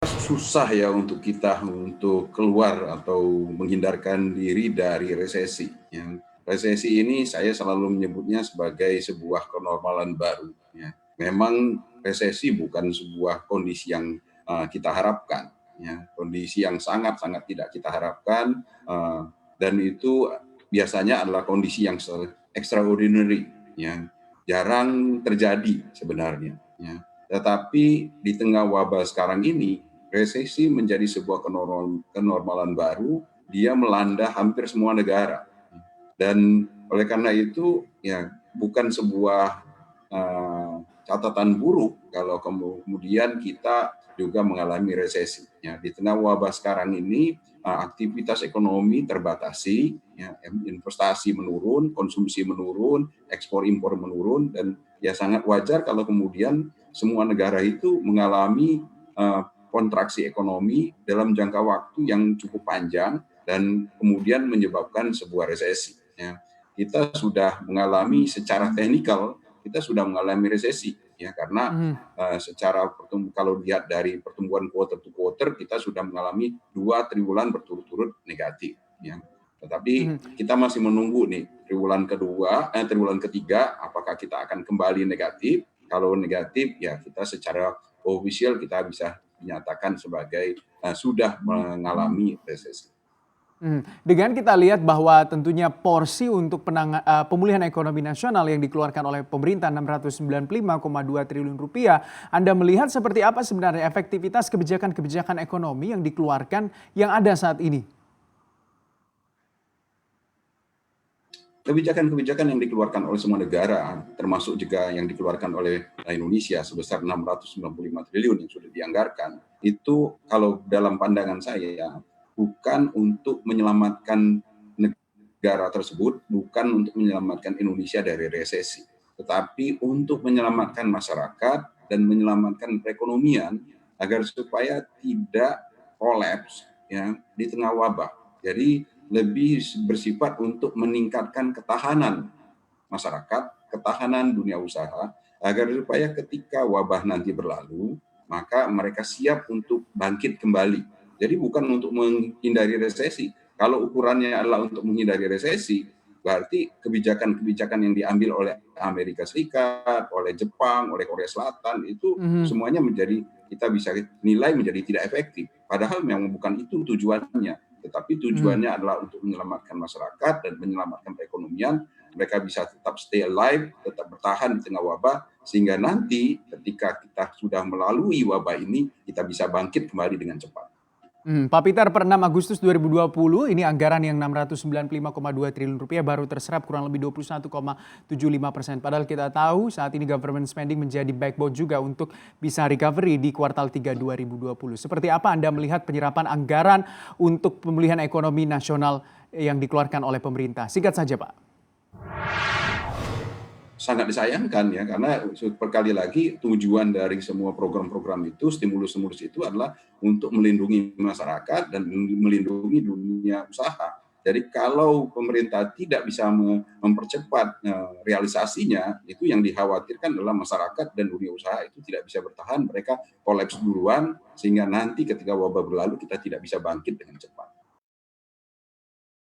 susah ya untuk kita untuk keluar atau menghindarkan diri dari resesi. Yang resesi ini saya selalu menyebutnya sebagai sebuah kenormalan baru. Ya. Memang resesi bukan sebuah kondisi yang kita harapkan. Ya. Kondisi yang sangat-sangat tidak kita harapkan dan itu biasanya adalah kondisi yang extraordinary, yang jarang terjadi sebenarnya. Ya. Tetapi di tengah wabah sekarang ini, resesi menjadi sebuah kenormalan baru, dia melanda hampir semua negara. Dan oleh karena itu, ya bukan sebuah catatan buruk kalau kemudian kita juga mengalami resesi. Ya, di tengah wabah sekarang ini, aktivitas ekonomi terbatasi, ya, investasi menurun, konsumsi menurun, ekspor impor menurun, dan ya sangat wajar kalau kemudian semua negara itu mengalami kontraksi ekonomi dalam jangka waktu yang cukup panjang dan kemudian menyebabkan sebuah resesi. Ya. Kita sudah mengalami secara teknikal, kita sudah mengalami resesi, ya karena secara kalau lihat dari pertumbuhan quarter to quarter kita sudah mengalami 2 triwulan berturut-turut negatif. Ya. Tetapi kita masih menunggu nih triwulan ketiga, apakah kita akan kembali negatif? Kalau negatif, ya kita secara official kita bisa dinyatakan sebagai sudah mengalami resesi. Dengan kita lihat bahwa tentunya porsi untuk pemulihan ekonomi nasional yang dikeluarkan oleh pemerintah 695,2 triliun rupiah, Anda melihat seperti apa sebenarnya efektivitas kebijakan-kebijakan ekonomi yang dikeluarkan yang ada saat ini? Kebijakan-kebijakan yang dikeluarkan oleh semua negara, termasuk juga yang dikeluarkan oleh Indonesia sebesar 695 triliun yang sudah dianggarkan, itu kalau dalam pandangan saya bukan untuk menyelamatkan negara tersebut, bukan untuk menyelamatkan Indonesia dari resesi, tetapi untuk menyelamatkan masyarakat dan menyelamatkan perekonomian agar supaya tidak kolaps ya di tengah wabah. Jadi lebih bersifat untuk meningkatkan ketahanan masyarakat, ketahanan dunia usaha, agar supaya ketika wabah nanti berlalu, maka mereka siap untuk bangkit kembali. Jadi bukan untuk menghindari resesi. Kalau ukurannya adalah untuk menghindari resesi, berarti kebijakan-kebijakan yang diambil oleh Amerika Serikat, oleh Jepang, oleh Korea Selatan, itu semuanya kita bisa nilai menjadi tidak efektif. Padahal memang bukan itu tujuannya. Tetapi tujuannya adalah untuk menyelamatkan masyarakat dan menyelamatkan perekonomian. Mereka bisa tetap stay alive, tetap bertahan di tengah wabah, sehingga nanti ketika kita sudah melalui wabah ini, kita bisa bangkit kembali dengan cepat. Pak Peter, per 6 Agustus 2020 ini anggaran yang 695,2 triliun rupiah baru terserap kurang lebih 21,75%. Padahal kita tahu saat ini government spending menjadi backbone juga untuk bisa recovery di kuartal 3 2020. Seperti apa Anda melihat penyerapan anggaran untuk pemulihan ekonomi nasional yang dikeluarkan oleh pemerintah? Singkat saja Pak. Sangat disayangkan ya, karena berkali lagi tujuan dari semua program-program itu, stimulus-stimulus itu adalah untuk melindungi masyarakat dan melindungi dunia usaha. Jadi kalau pemerintah tidak bisa mempercepat realisasinya, itu yang dikhawatirkan adalah masyarakat dan dunia usaha itu tidak bisa bertahan, mereka kolaps duluan, sehingga nanti ketika wabah berlalu kita tidak bisa bangkit dengan cepat.